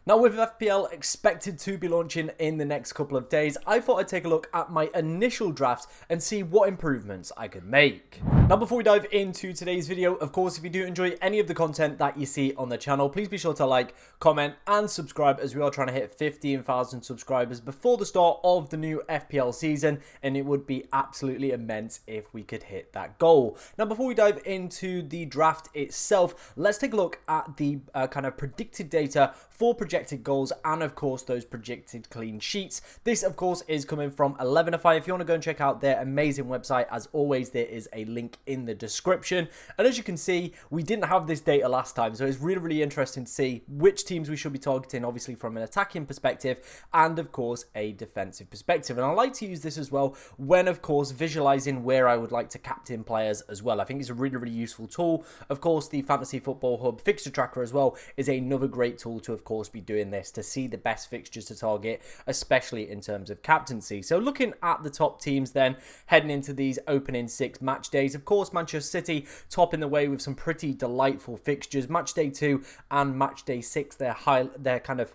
Now, with FPL expected to be launching in the next couple of days, I thought I'd take a look at my initial draft and see what improvements I could make. Now, before we dive into today's video, of course, if you do enjoy any of the content that you see on the channel, please be sure to like, comment, and subscribe, as we are trying to hit 15,000 subscribers before the start of the new FPL season, and it would be absolutely immense if we could hit that goal. Now, before we dive into the draft itself, let's take a look at the kind of predicted data for projected goals and, of course, those projected clean sheets. This, of course, is coming from 11ify. If you want to go and check out their amazing website, as always, there is a link in the description. And as you can see, we didn't have this data last time, so it's really interesting to see which teams we should be targeting, obviously from an attacking perspective and, of course, a defensive perspective. And I like to use this as well when, of course, visualizing where I would like to captain players as well. I think it's a really useful tool. Of course, the Fantasy Football Hub fixture tracker as well is another great tool to, of course, be doing this to see the best fixtures to target, especially in terms of captaincy. So looking at the top teams then, heading into these opening 6 match days, of course, Manchester City topping the way with some pretty delightful fixtures. Match day 2 and match day 6, they're kind of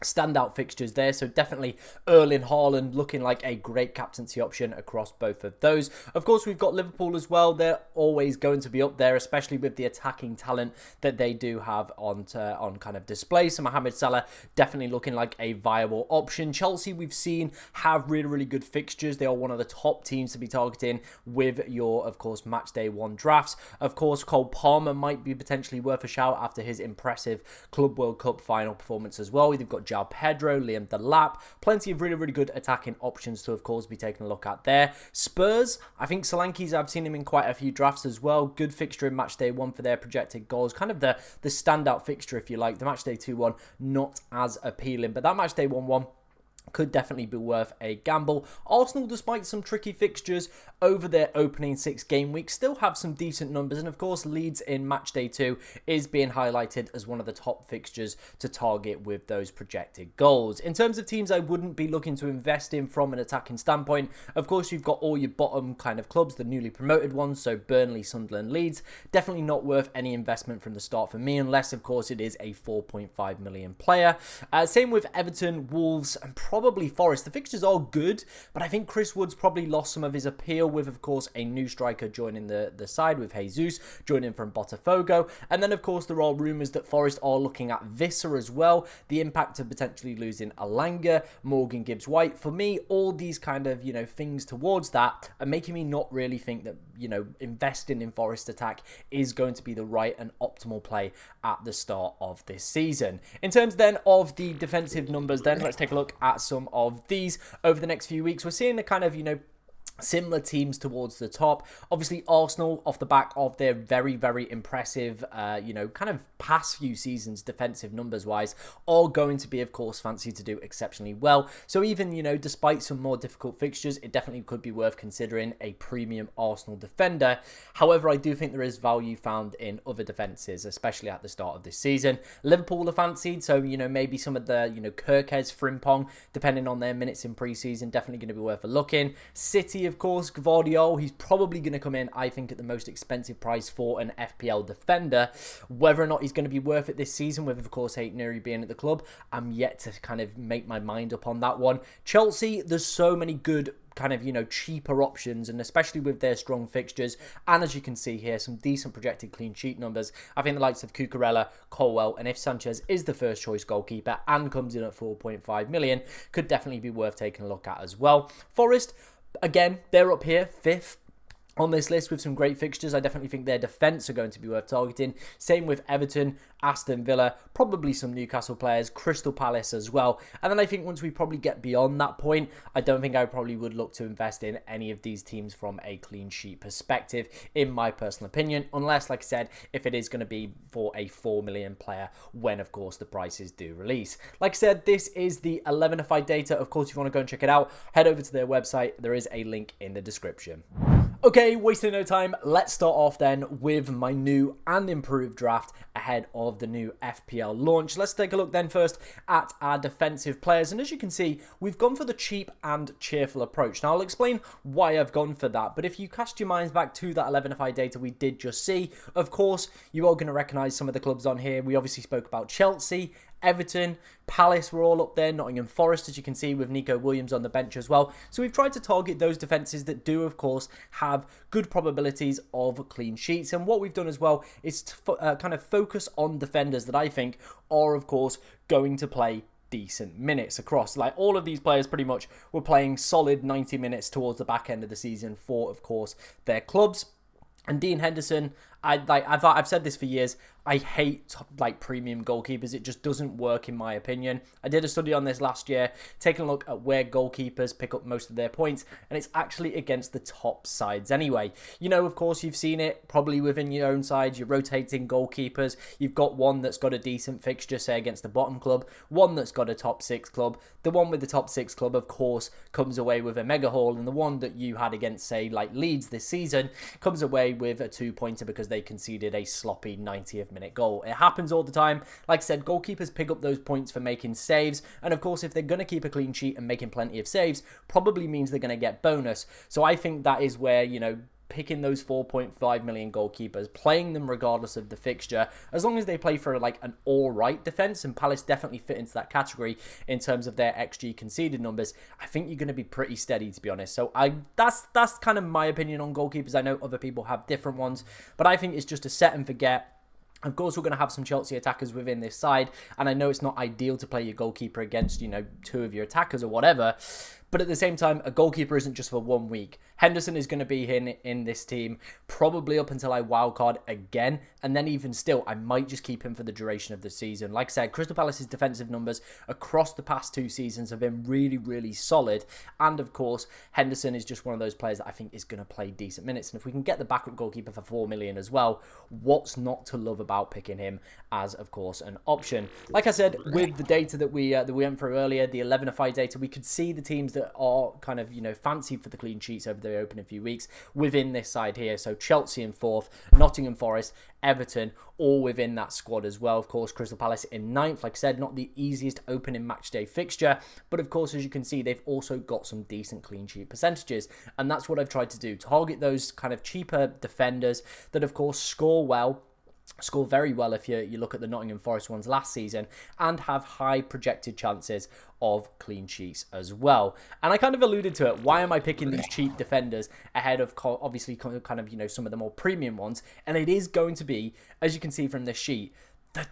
standout fixtures there, so definitely Erling Haaland looking like a great captaincy option across both of those. Of course, we've got Liverpool as well. They're always going to be up there, especially with the attacking talent that they do have on kind of display. So Mohamed Salah definitely looking like a viable option. Chelsea, we've seen, have really good fixtures. They are one of the top teams to be targeting with your, of course, match day 1 drafts. Of course, Cole Palmer might be potentially worth a shout after his impressive Club World Cup final performance as well. We've got João Pedro, Liam Delap, plenty of really good attacking options to, of course, be taking a look at there. Spurs, I think Solanke's, I've seen him in quite a few drafts as well. Good fixture in match day 1 for their projected goals. Kind of the standout fixture, if you like. The match day 2 one, not as appealing, but that match day 1 could definitely be worth a gamble. Arsenal, despite some tricky fixtures over their opening 6 game weeks, still have some decent numbers. And of course, Leeds in match day 2 is being highlighted as one of the top fixtures to target with those projected goals. In terms of teams I wouldn't be looking to invest in from an attacking standpoint, of course, you've got all your bottom kind of clubs, the newly promoted ones, so Burnley, Sunderland, Leeds. Definitely not worth any investment from the start for me, unless, of course, it is a 4.5 million player. Same with Everton, Wolves, and probably Forest. The fixtures are good, but I think Chris Wood's probably lost some of his appeal with, of course, a new striker joining the side with Jesus, joining from Botafogo. And then, of course, there are rumours that Forest are looking at Visser as well. The impact of potentially losing Alanga, Morgan Gibbs-White. For me, all these kind of, things towards that are making me not really think that, investing in Forest attack is going to be the right and optimal play at the start of this season. In terms then of the defensive numbers then, let's take a look at some of these over the next few weeks. We're seeing the kind of, similar teams towards the top. Obviously, Arsenal, off the back of their very impressive, kind of past few seasons, defensive numbers-wise, are going to be, of course, fancy to do exceptionally well. So even, despite some more difficult fixtures, it definitely could be worth considering a premium Arsenal defender. However, I do think there is value found in other defences, especially at the start of this season. Liverpool are fancied, so, maybe some of the, Kirkes, Frimpong, depending on their minutes in pre-season, definitely going to be worth a look in. City, of course, Gvardiol, he's probably going to come in, I think, at the most expensive price for an FPL defender. Whether or not he's going to be worth it this season, with, of course, Aït-Nouri being at the club, I'm yet to kind of make my mind up on that one. Chelsea, there's so many good kind of, cheaper options, and especially with their strong fixtures, and as you can see here, some decent projected clean sheet numbers. I think the likes of Cucurella, Colwell, and if Sanchez is the first choice goalkeeper and comes in at 4.5 million, could definitely be worth taking a look at as well. Forest, again, they're up here, 5th on this list with some great fixtures. I definitely think their defence are going to be worth targeting. Same with Everton, Aston Villa, probably some Newcastle players, Crystal Palace as well. And then I think once we probably get beyond that point, I don't think I probably would look to invest in any of these teams from a clean sheet perspective, in my personal opinion, unless, like I said, if it is going to be for a 4 million player when, of course, the prices do release. Like I said, this is the 11ify data. Of course, if you want to go and check it out, head over to their website. There is a link in the description. Okay, wasting no time, let's start off then with my new and improved draft ahead of the new FPL launch. Let's take a look then first at our defensive players, and as you can see, we've gone for the cheap and cheerful approach. Now, I'll explain why I've gone for that, but if you cast your minds back to that 11ify data we did just see, of course, you are going to recognise some of the clubs on here. We obviously spoke about Chelsea, Everton, Palace were all up there, Nottingham Forest, as you can see, with Nico Williams on the bench as well. So we've tried to target those defences that do, of course, have good probabilities of clean sheets. And what we've done as well is to kind of focus on defenders that I think are, of course, going to play decent minutes across. Like, all of these players pretty much were playing solid 90 minutes towards the back end of the season for, of course, their clubs. And Dean Henderson, I've said this for years, I hate premium goalkeepers. It just doesn't work in my opinion. I did a study on this last year, taking a look at where goalkeepers pick up most of their points, and it's actually against the top sides anyway. You know, of course, you've seen it probably within your own side. You're rotating goalkeepers. You've got one that's got a decent fixture, say against the bottom club, one that's got a top 6 club. The one with the top 6 club, of course, comes away with a mega haul, and the one that you had against, say, like Leeds this season, comes away with a 2-pointer because they conceded a sloppy 90th minute goal. It happens all the time. Like I said, goalkeepers pick up those points for making saves, and of course, if they're going to keep a clean sheet and making plenty of saves, probably means they're going to get bonus. So I think that is where, you know, picking those 4.5 million goalkeepers, playing them regardless of the fixture, as long as they play for like an all-right defense, and Palace definitely fit into that category in terms of their XG conceded numbers, I think you're going to be pretty steady, to be honest. So that's kind of my opinion on goalkeepers. I know other people have different ones, but I think it's just a set and forget. Of course, we're going to have some Chelsea attackers within this side, and I know it's not ideal to play your goalkeeper against, you know, 2 of your attackers or whatever, but at the same time, a goalkeeper isn't just for 1 week. Henderson is going to be in this team probably up until I wildcard again, and then even still, I might just keep him for the duration of the season. Like I said, Crystal Palace's defensive numbers across the past 2 seasons have been really, really solid, and of course, Henderson is just one of those players that I think is going to play decent minutes, and if we can get the backup goalkeeper for 4 million as well, what's not to love about picking him as, of course, an option? Like I said, with the data that we went through earlier, the 11-5 data, we could see the teams that are kind of, you know, fancied for the clean sheets over the opening few weeks within this side here. So Chelsea in 4th, Nottingham Forest, Everton, all within that squad as well. Of course, Crystal Palace in 9th. Like I said, not the easiest opening match day fixture, but of course, as you can see, they've also got some decent clean sheet percentages, and that's what I've tried to do. Target those kind of cheaper defenders that, of course, score very well if you look at the Nottingham Forest ones last season, and have high projected chances of clean sheets as well. And I kind of alluded to it. Why am I picking these cheap defenders ahead of obviously kind of, you know, some of the more premium ones? And it is going to be, as you can see from this sheet,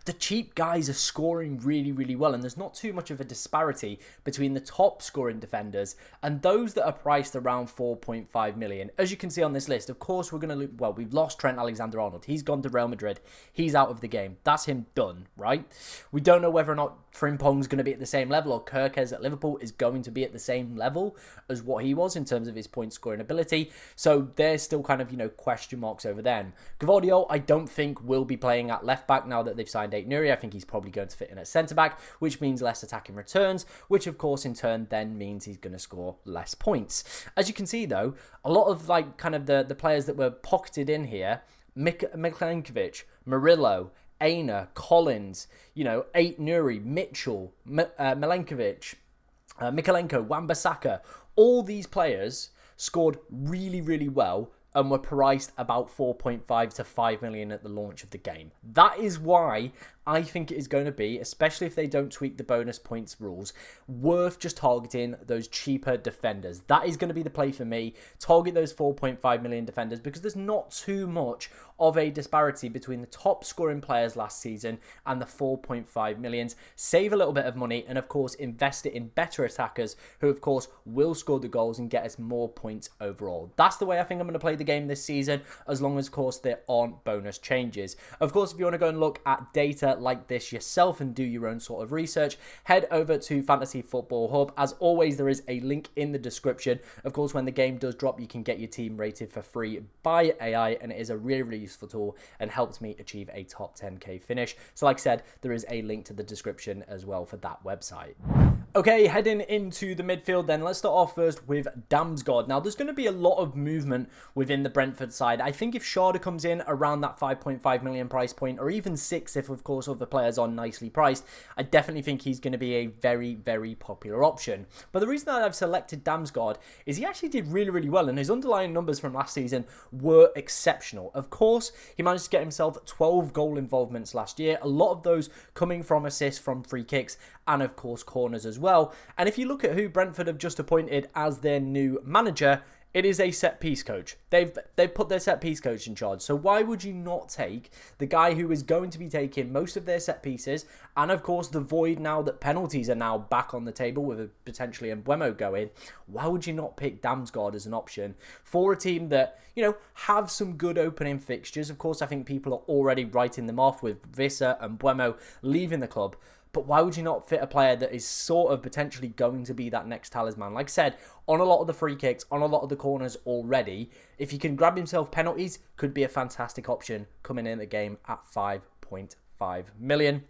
the cheap guys are scoring really, really well, and there's not too much of a disparity between the top scoring defenders and those that are priced around 4.5 million. As you can see on this list, of course, we've lost Trent Alexander-Arnold. He's gone to Real Madrid. He's out of the game. That's him done, right? We don't know whether or not Frimpong's going to be at the same level, or Kirkes at Liverpool is going to be at the same level as what he was in terms of his point scoring ability. So there's still kind of, you know, question marks over them. Gvardiol, I don't think will be playing at left back now that they've signed Aït-Nouri. I think he's probably going to fit in at centre back, which means less attacking returns, which of course in turn then means he's going to score less points. As you can see though, a lot of like kind of the players that were pocketed in here, Milenkovic, Murillo, Aina, Collins, you know, Aït-Nouri, Mitchell, Milenkovic, Mikalenko, Wan-Bissaka, all these players scored really, really well and were priced about 4.5 to 5 million at the launch of the game. That is why I think it is going to be, especially if they don't tweak the bonus points rules, worth just targeting those cheaper defenders. That is going to be the play for me. Target those 4.5 million defenders, because there's not too much of a disparity between the top scoring players last season and the 4.5 millions. Save a little bit of money and, of course, invest it in better attackers who, of course, will score the goals and get us more points overall. That's the way I think I'm going to play the game this season, as long as, of course, there aren't bonus changes. Of course, if you want to go and look at data like this yourself and do your own sort of research, head over to Fantasy Football Hub. As always, there is a link in the description. Of course, when the game does drop, you can get your team rated for free by AI, and it is a really, really useful tool and helped me achieve a top 10k finish. So like I said, there is a link to the description as well for that website. Okay, heading into the midfield then, let's start off first with Damsgaard. Now, there's going to be a lot of movement within the Brentford side. I think if Sharda comes in around that 5.5 million price point, or even 6 if, of course, other players are nicely priced, I definitely think he's going to be a very, very popular option. But the reason that I've selected Damsgaard is he actually did really, really well, and his underlying numbers from last season were exceptional. Of course, he managed to get himself 12 goal involvements last year, a lot of those coming from assists from free kicks and, of course, corners as well. And if you look at who Brentford have just appointed as their new manager, it is a set-piece coach. They've put their set-piece coach in charge. So why would you not take the guy who is going to be taking most of their set-pieces, and of course the void now that penalties are now back on the table with potentially Mbeumo going? Why would you not pick Damsgaard as an option for a team that, you know, have some good opening fixtures? Of course, I think people are already writing them off with Visser and Mbeumo leaving the club. But why would you not fit a player that is sort of potentially going to be that next talisman? Like I said, on a lot of the free kicks, on a lot of the corners already, if he can grab himself penalties, could be a fantastic option coming in the game at 5.5 million.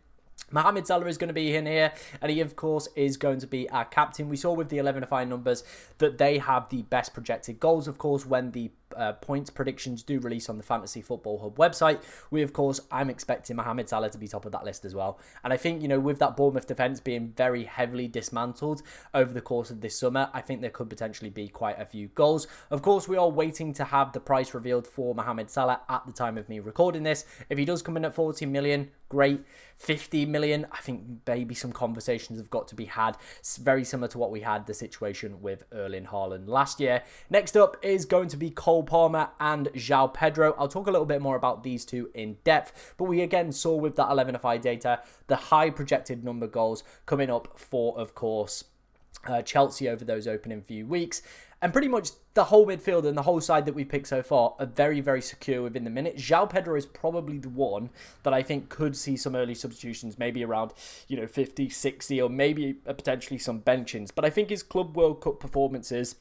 Mohamed Salah is going to be in here, and he, of course, is going to be our captain. We saw with the 11-5 numbers that they have the best projected goals, of course, when the points predictions do release on the Fantasy Football Hub website. I'm expecting Mohamed Salah to be top of that list as well. And I think, you know, with that Bournemouth defence being very heavily dismantled over the course of this summer, I think there could potentially be quite a few goals. Of course, we are waiting to have the price revealed for Mohamed Salah at the time of me recording this. If he does come in at 40 million, great. 50 million, I think maybe some conversations have got to be had. It's very similar to what we had the situation with Erling Haaland last year. Next up is going to be Cole Palmer and João Pedro. I'll talk a little bit more about these two in depth, but we again saw with that 11-5 data the high projected number goals coming up for, of course, Chelsea over those opening few weeks. And pretty much the whole midfield and the whole side that we picked so far are very, very secure within the minute. João Pedro is probably the one that I think could see some early substitutions, maybe around, 50, 60, or maybe potentially some benchings. But I think his Club World Cup performances,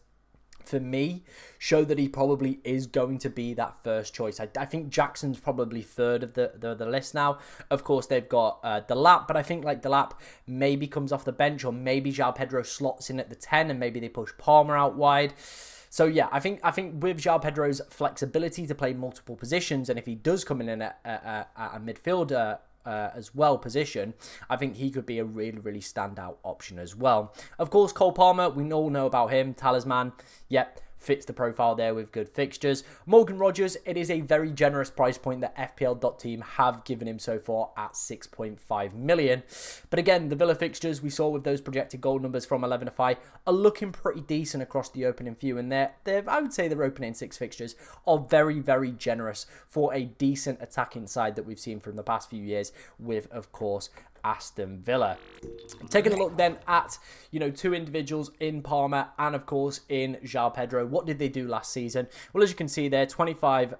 for me, show that he probably is going to be that first choice. I think Jackson's probably third of the list now. Of course, they've got Delap, but I think like Delap maybe comes off the bench, or maybe João Pedro slots in at the 10 and maybe they push Palmer out wide. So yeah, I think with João Pedro's flexibility to play multiple positions, and if he does come in at a midfielder as well position, I think he could be a really, really standout option as well. Of course, Cole Palmer, we all know about him, talisman, yep, fits the profile there with good fixtures. Morgan Rogers, it is a very generous price point that FPL.team have given him so far at 6.5 million. But again, the Villa fixtures we saw with those projected goal numbers from 11-5 are looking pretty decent across the opening few, and I would say their opening 6 fixtures are very, very generous for a decent attacking side that we've seen from the past few years with, of course, Aston Villa. Taking a look then at, two individuals in Palmer and, of course, in João Pedro. What did they do last season? Well, as you can see there, 25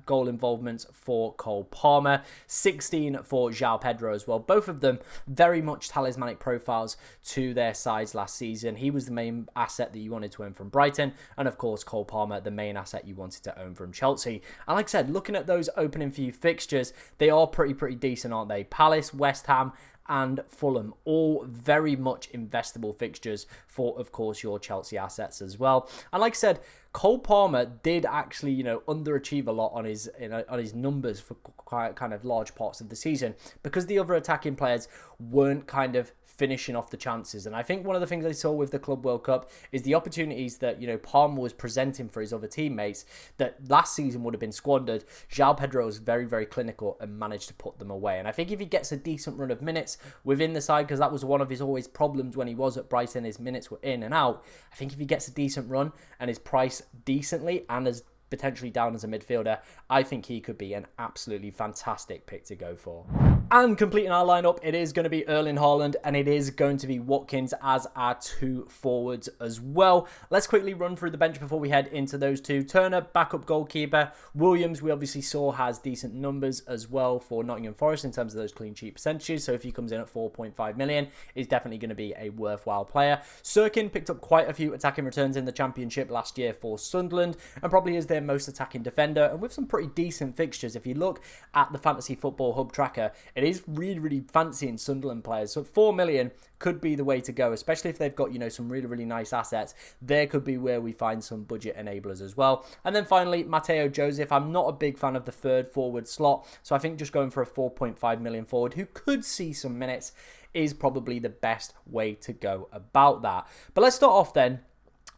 goal involvements for Cole Palmer, 16 for João Pedro as well. Both of them very much talismanic profiles to their sides last season. He was the main asset that you wanted to own from Brighton, and of course, Cole Palmer, the main asset you wanted to own from Chelsea. And like I said, looking at those opening few fixtures, they are pretty decent, aren't they? Palace, West Ham, and Fulham, all very much investable fixtures for, of course, your Chelsea assets as well. And like I said, Cole Palmer did actually, underachieve a lot on his numbers for quite kind of large parts of the season because the other attacking players weren't kind of finishing off the chances. And I think one of the things I saw with the Club World Cup is the opportunities that, Palmer was presenting for his other teammates that last season would have been squandered. João Pedro was very, very clinical and managed to put them away. And I think if he gets a decent run of minutes within the side, because that was one of his always problems when he was at Brighton, his minutes were in and out. I think if he gets a decent run and is priced decently and as potentially down as a midfielder, I think he could be an absolutely fantastic pick to go for. And completing our lineup, it is going to be Erling Haaland and it is going to be Watkins as our 2 forwards as well. Let's quickly run through the bench before we head into those two. Turner, backup goalkeeper. Williams, we obviously saw, has decent numbers as well for Nottingham Forest in terms of those clean sheet percentages. So if he comes in at 4.5 million, he's definitely going to be a worthwhile player. Sirkin picked up quite a few attacking returns in the Championship last year for Sunderland and probably is their most attacking defender, and with some pretty decent fixtures. If you look at the Fantasy Football Hub tracker, it is really, really fancying Sunderland players. So 4 million could be the way to go, especially if they've got, some really, really nice assets. There could be where we find some budget enablers as well. And then finally, Mateo Joseph. I'm not a big fan of the third forward slot, so I think just going for a 4.5 million forward who could see some minutes is probably the best way to go about that. But let's start off then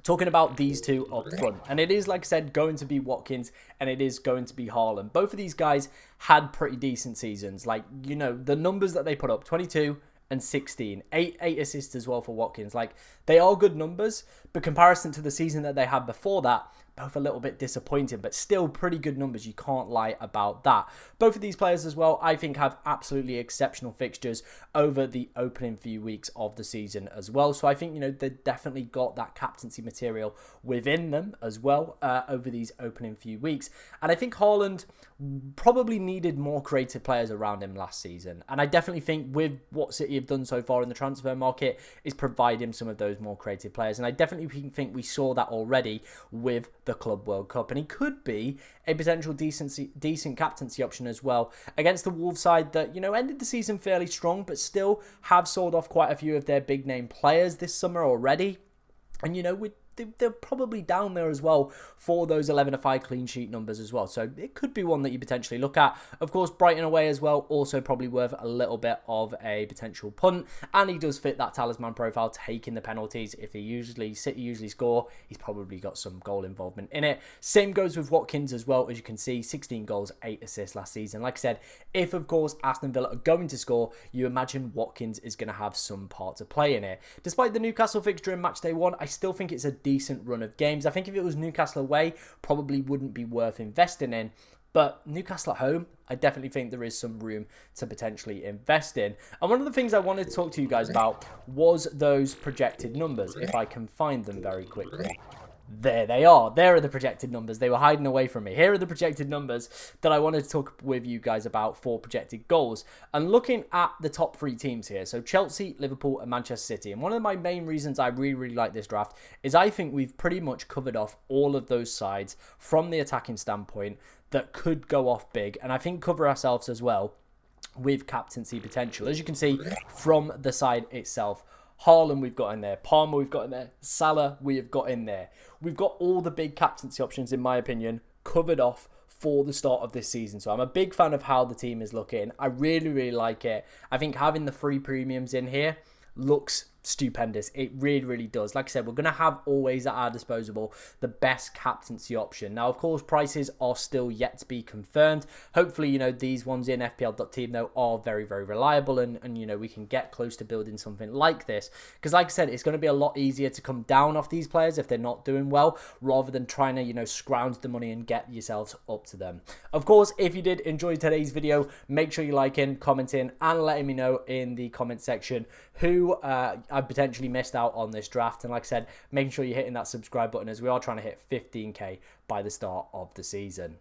talking about these two up front. And it is, like I said, going to be Watkins and it is going to be Haaland. Both of these guys had pretty decent seasons. Like, the numbers that they put up, 22 and 16. 8 assists as well for Watkins. Like, they are good numbers, but comparison to the season that they had before that, both a little bit disappointing, but still pretty good numbers. You can't lie about that. Both of these players as well, I think, have absolutely exceptional fixtures over the opening few weeks of the season as well. So I think, they've definitely got that captaincy material within them as well over these opening few weeks. And I think Haaland probably needed more creative players around him last season. And I definitely think with what City have done so far in the transfer market is provide him some of those more creative players. And I definitely think we saw that already with the Club World Cup, and he could be a potential decent captaincy option as well against the Wolves side that ended the season fairly strong, but still have sold off quite a few of their big name players this summer already. And they're probably down there as well for those 11-5 clean sheet numbers as well. So it could be one that you potentially look at. Of course, Brighton away as well, also probably worth a little bit of a potential punt. And he does fit that talisman profile, taking the penalties. If City usually score, he's probably got some goal involvement in it. Same goes with Watkins as well. As you can see, 16 goals, 8 assists last season. Like I said, if of course Aston Villa are going to score, you imagine Watkins is going to have some part to play in it. Despite the Newcastle fixture in match day 1, I still think it's a decent run of games. I think if it was Newcastle away, probably wouldn't be worth investing in. But Newcastle at home, I definitely think there is some room to potentially invest in. And one of the things I wanted to talk to you guys about was those projected numbers, if I can find them very quickly. There they are. There are the projected numbers. They were hiding away from me. Here are the projected numbers that I wanted to talk with you guys about for projected goals. And looking at the top 3 teams here, so Chelsea, Liverpool and Manchester City. And one of my main reasons I really, really like this draft is I think we've pretty much covered off all of those sides from the attacking standpoint that could go off big. And I think cover ourselves as well with captaincy potential. As you can see from the side itself, Haaland we've got in there, Palmer we've got in there, Salah we have got in there. We've got all the big captaincy options, in my opinion, covered off for the start of this season. So I'm a big fan of how the team is looking. I really, really like it. I think having the 3 premiums in here looks stupendous. It really, really does. Like I said, we're going to have always at our disposal the best captaincy option. Now, of course, prices are still yet to be confirmed. Hopefully, these ones in FPL.team, though, are very, very reliable and we can get close to building something like this. Because like I said, it's going to be a lot easier to come down off these players if they're not doing well, rather than trying to, scrounge the money and get yourselves up to them. Of course, if you did enjoy today's video, make sure you liking, commenting, and letting me know in the comment section who I potentially missed out on this draft. And like I said, making sure you're hitting that subscribe button as we are trying to hit 15k by the start of the season.